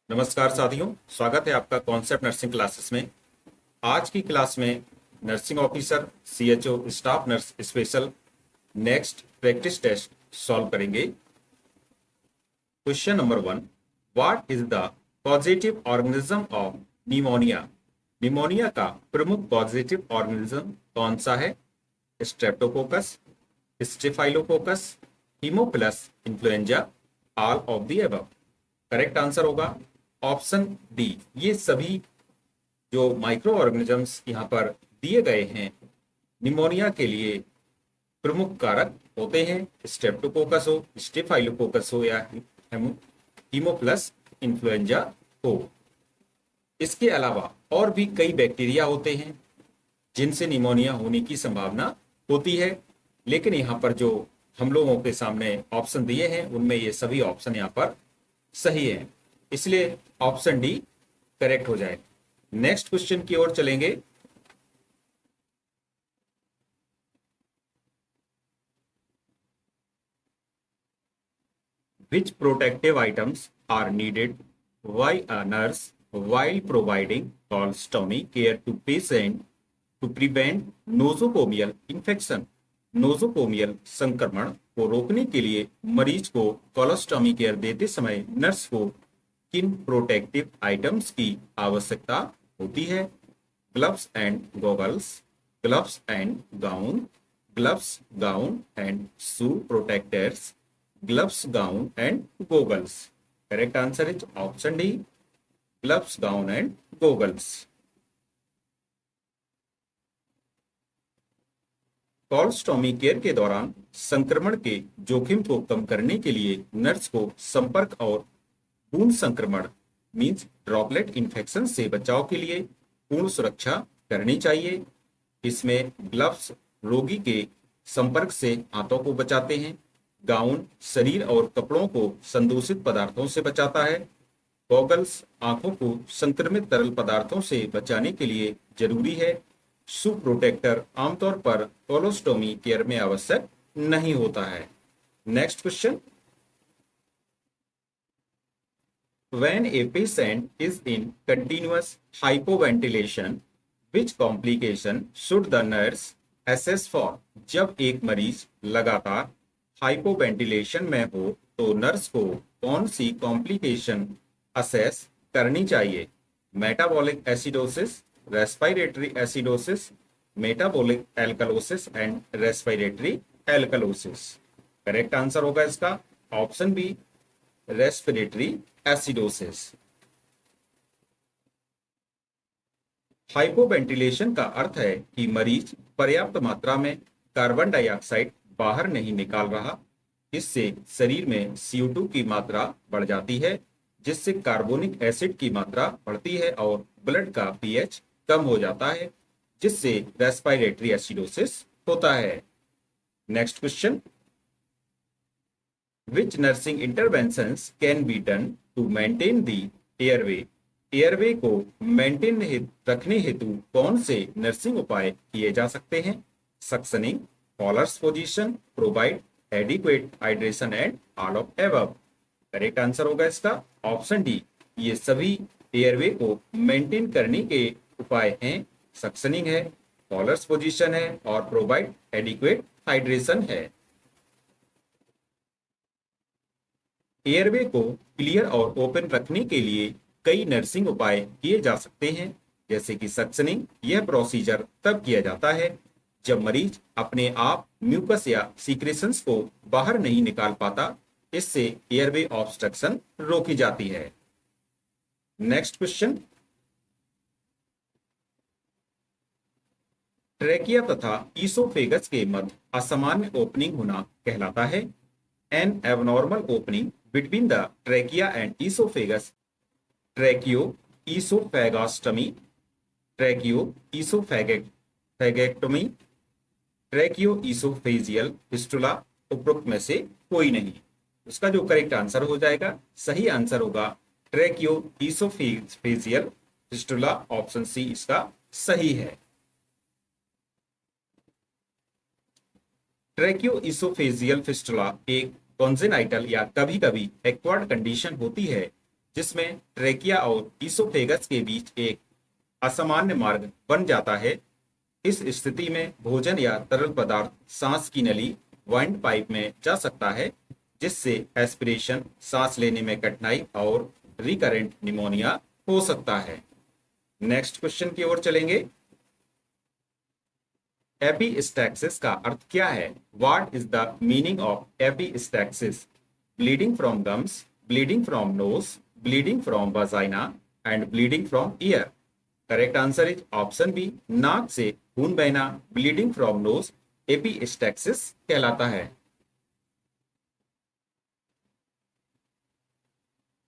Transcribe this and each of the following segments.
नमस्कार साथियों, स्वागत है आपका कॉन्सेप्ट नर्सिंग क्लासेस में। आज की क्लास में nursing officer, CHO, staff nurse special next practice test solve करेंगे। Question number 1, what is the positive organism of pneumonia? Pneumonia का प्रमुख पॉजिटिव ऑर्गेनिज्म कौन सा है? Streptococcus, staphylococcus, haemophilus influenza, all of the above. Correct answer होगा option D. ये सभी जो माइक्रो ऑर्गेनिजम्स यहाँ पर दिए गए हैं निमोनिया के लिए प्रमुख कारक होते हैं, स्ट्रेप्टोकोकस हो, स्टेफाइलोकोकस हो या हीमोफिलस इन्फ्लुएंजा हो। इसके अलावा और भी कई बैक्टीरिया होते हैं जिनसे निमोनिया होने की संभावना होती है, लेकिन यहाँ पर जो हम लोगों के सामने ऑप्शन दिए हैं उनमें ये सभी ऑप्शन यहाँ पर सही है, इसलिए ऑप्शन डी करेक्ट हो जाए। नेक्स्ट क्वेश्चन की ओर चलेंगे। Which protective items are needed by a nurse while providing colostomy care to patient to prevent nosocomial infection? Nosocomial संक्रमण को रोकने के लिए मरीज को कोलोस्टॉमी केयर देते समय नर्स को किन प्रोटेक्टिव आइटम्स की आवश्यकता होती है? Gloves and goggles, gloves and gown, gloves, gown and shoe protectors, gloves, gown and goggles. Correct answer is option D, gloves, gown and goggles. Colostomy care के दौरान संक्रमण के जोखिम को कम करने के लिए नर्स को संपर्क और बूंद संक्रमण मींस ड्रॉपलेट इन्फेक्शन से बचाव के लिए पूर्ण सुरक्षा करनी चाहिए। इसमें ग्लव्स रोगी के संपर्क से हाथों को बचाते हैं, गाउन शरीर और कपड़ों को संदूषित पदार्थों से बचाता है, गॉगल्स आंखों को संक्रमित तरल पदार्थों से बचाने के लिए जरूरी है, शू प्रोटेक्टर आमतौर पर कोलोस्टोमी केयर में आवश्यक नहीं होता है। Next question, when a patient is in continuous hypoventilation which complication should the nurse assess for? जब एक मरीज लगातार हाइपोवेंटिलेशन में हो तो नर्स को कौन सी कॉम्प्लिकेशन असेस करनी चाहिए? Metabolic acidosis, respiratory acidosis, metabolic alkalosis and respiratory alkalosis. Correct answer होगा इसका option B, respiratory acidosis. Hypoventilation का अर्थ है कि मरीज पर्याप्त मात्रा में कार्बन डाइऑक्साइड बाहर नहीं निकाल रहा। इससे शरीर में CO2 की मात्रा बढ़ जाती है, जिससे कार्बोनिक एसिड की मात्रा बढ़ती है और ब्लड का pH कम हो जाता है, जिससे रेस्पिरेटरी एसिडोसिस होता है। Next question, which nursing interventions can be done to maintain the airway? Airway को मेंटेन रखने हेतु कौन से नर्सिंग उपाय किए जा सकते हैं? Suctioning, Collar's position, provide adequate hydration and all of above. Correct answer होगा इसका ऑप्शन डी। ये सभी एयरवे को मेंटेन करने के उपाय हैं। सक्शनिंग है, कॉलर्स पोजीशन है और प्रोवाइड एडिक्वेट हाइड्रेशन है। एयरवे को क्लियर और ओपन रखने के लिए कई नर्सिंग उपाय किए जा सकते हैं, जैसे कि सक्शनिंग। यह प्रोसीजर तब किया जाता है जब मरीज अपने आप म्यूकस या सीक्रेशंस को बाहर नहीं निकाल पाता। इससे एयरवे ऑब्स्ट्रक्शन रोकी जाती है। नेक्स्ट क्वेश्चन, ट्रेकिया तथा ईसोफेगस के मध्य असामान्य ओपनिंग होना कहलाता है। An abnormal opening between the trachea and oesophagus, tracheoesophagostomy, tracheoesophagectomy, ट्रैकियो oesophageal fistula, उपरोक्त में से कोई नहीं। उसका जो करेक्ट आंसर हो जाएगा, सही आंसर होगा tracheo oesophageal fistula, option C इसका सही है। ट्रैकियो ईसोफेजियल फिस्टुला एक कॉन्जेनाइटल या कभी कभी एक्वायर्ड कंडीशन होती है जिसमें ट्रेकिया और ईसोफेगस के बीच एक असामान्य मार्ग बन जाता है। इस स्थिति में भोजन या तरल पदार्थ सांस की नली वाइंड पाइप में जा सकता है, जिससे एस्पिरेशन, सांस लेने में कठिनाई और रिकरेंट निमोनिया हो सकता है। नेक्स्ट क्वेश्चन की ओर चलेंगे। एपिस्टैक्सिस का अर्थ क्या है? What is the meaning of epistaxis? Bleeding from gums, bleeding from nose, bleeding from vagina and bleeding from ear. Correct answer is option B, नाक से खून बहना ब्लीडिंग फ्रॉम नोज एपिस्टैक्सिस कहलाता है।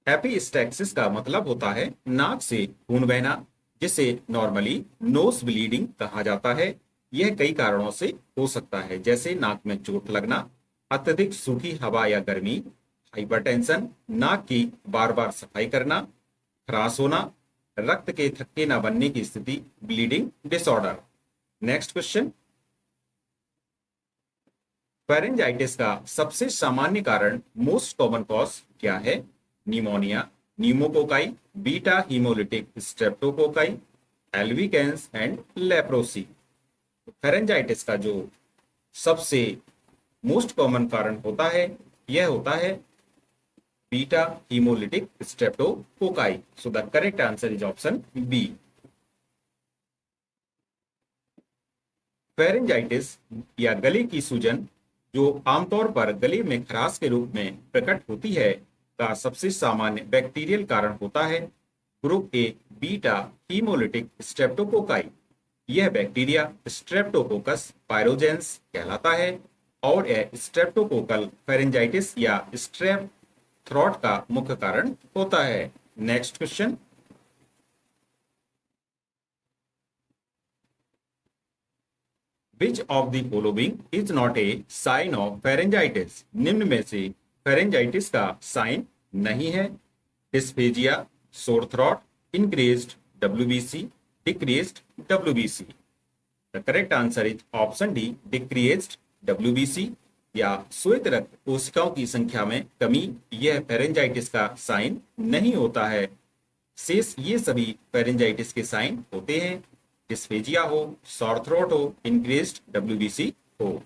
एपिस्टैक्सिस का मतलब होता है नाक से खून बहना, जिसे नॉर्मली नोज ब्लीडिंग कहा जाता है। यह कई कारणों से हो सकता है, जैसे नाक में चोट लगना, अत्यधिक सूखी हवा या गर्मी, हाइपरटेंशन, नाक की बार बार सफाई करना, खराश होना, रक्त के थक्के न बनने की स्थिति, bleeding disorder. Next question. Pharyngitis का सबसे सामान्य कारण, मोस्ट कॉमन कॉज क्या है? Pneumonia, pneumococci, beta haemolytic streptococci, albicans and leprosy. Pharyngitis का जो सबसे मोस्ट कॉमन कारण होता है, यह होता है beta haemolytic streptococci. So the correct answer is option B. Pharyngitis या गले की सूजन, जो आमतौर पर गले में खराश के रूप में प्रकट होती है, का सबसे सामान्य बैक्टीरियल कारण होता है group A beta haemolytic streptococci. यह बैक्टीरिया स्ट्रेप्टोकोकस पायरोजेंस कहलाता है और यह स्ट्रेप्टोकोकल फेरेंजाइटिस या स्ट्रेप थ्रॉट का मुख्य कारण होता है। Next question. Which of the following is not a sign of pharyngitis? निम्न में से फेरेंजाइटिस का साइन नहीं है। डिस्फेजिया, सोर throat, increased WBC, decreased WBC। The correct answer is option D, decreased WBC या श्वेत रक्त कोशिकाओं की संख्या में कमी। यह फेरेंजाइटिस का साइन नहीं होता है। शेष ये सभी फेरेंजाइटिस के साइन होते हैं। डिस्फेजिया हो, सॉर थ्रोट हो, इंक्रीज्ड WBC हो।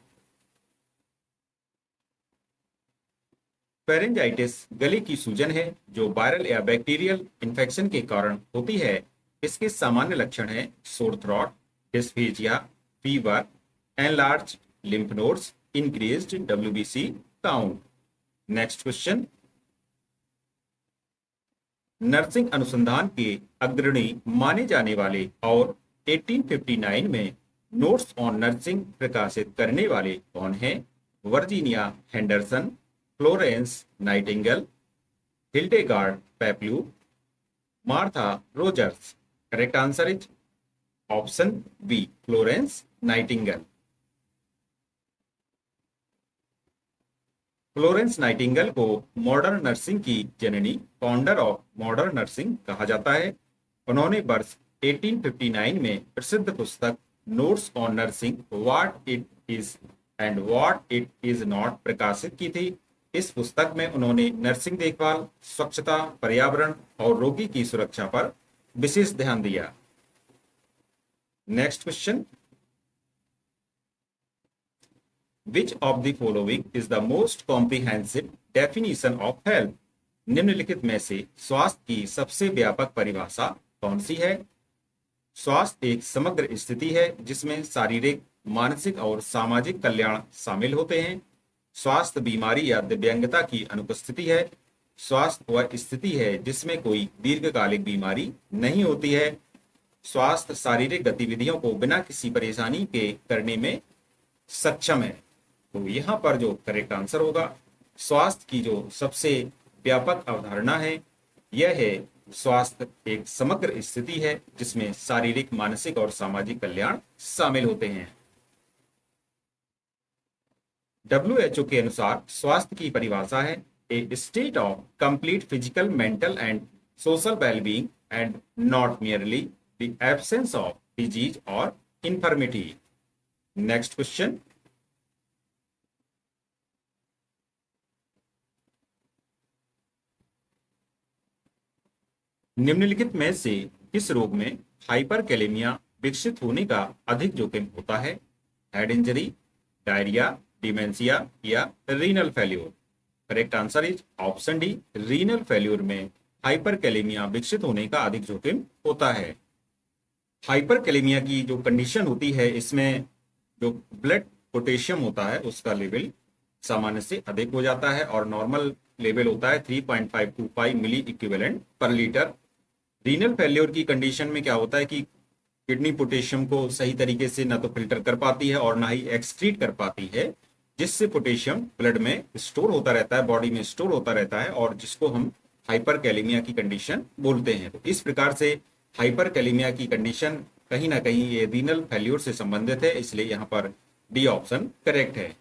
फेरेंजाइटिस गले की सूजन है जो वायरल या बैक्टीरियल इन्फेक्शन के कारण होती है। इसके सामान्य लक्षण हैं sore throat, dysphagia, fever, enlarge lymph nodes, increased WBC count. Next question. Nursing अनुसंधान के अग्रणी माने जाने वाले और 1859 में नोट्स ऑन नर्सिंग प्रकाशित करने वाले कौन हैं? Virginia Henderson, Florence Nightingale, Hildegard Peplau, Martha Rogers. Correct answer is option B, Florence Nightingale. Florence Nightingale को मॉडर्न नर्सिंग की जननी, फाउंडर ऑफ मॉडर्न नर्सिंग कहा जाता है। उन्होंने वर्ष 1859 में प्रसिद्ध पुस्तक notes on nursing what it is and what it is not प्रकाशित की थी। इस पुस्तक में उन्होंने नर्सिंग देखभाल, स्वच्छता, पर्यावरण और रोगी की सुरक्षा पर विशेष ध्यान दिया। Next question. Which of the following is the most comprehensive definition of health? निम्नलिखित में से स्वास्थ्य की सबसे व्यापक परिभाषा कौन सी है? स्वास्थ्य एक समग्र स्थिति है जिसमें शारीरिक, मानसिक और सामाजिक कल्याण शामिल होते हैं। स्वास्थ्य बीमारी या दिव्यांगता की अनुपस्थिति है। स्वास्थ्य वह स्थिति है जिसमें कोई दीर्घकालिक बीमारी नहीं होती है। स्वास्थ्य शारीरिक गतिविधियों को बिना किसी परेशानी के करने में सक्षम है। तो यहाँ पर जो करेक्ट आंसर होगा, स्वास्थ्य की जो सबसे व्यापक अवधारणा है, यह है स्वास्थ्य एक समग्र स्थिति है जिसमें शारीरिक, मानसिक और सामाजिक कल्याण शामिल होते हैं। WHO के अनुसार स्वास्थ्य की परिभाषा है a state of complete physical, mental and social wellbeing and not merely the absence of disease और इंफर्मिटी। Next question. निम्नलिखित में से किस रोग में हाइपरकैलेमिया विकसित होने का अधिक जोखिम होता है? हेड इंजरी, डायरिया, डिमेंशिया या renal failure? Correct answer is option D, renal failure में हाइपरकैलेमिया विकसित होने का अधिक जोखिम होता है। हाइपरकैलेमिया की जो कंडीशन होती है, इसमें जो ब्लड पोटेशियम होता है उसका लेवल सामान्य से अधिक हो जाता है और नॉर्मल लेवल होता है 3.525 milliequivalent per litre. Renal failure की कंडीशन में क्या होता है कि किडनी पोटेशियम को सही तरीके से ना तो फिल्टर कर पाती है और ना ही एक्सक्रीट कर पाती है, जिससे पोटेशियम ब्लड में स्टोर होता रहता है, बॉडी में स्टोर होता रहता है और जिसको हम हाइपरकैलेमिया की कंडीशन बोलते हैं। तो इस प्रकार से हाइपरकैलेमिया की कंडीशन कहीं ना कहीं ये रीनल फेल्योर से संबंधित है, इसलिए यहाँ पर डी ऑप्शन करेक्ट है।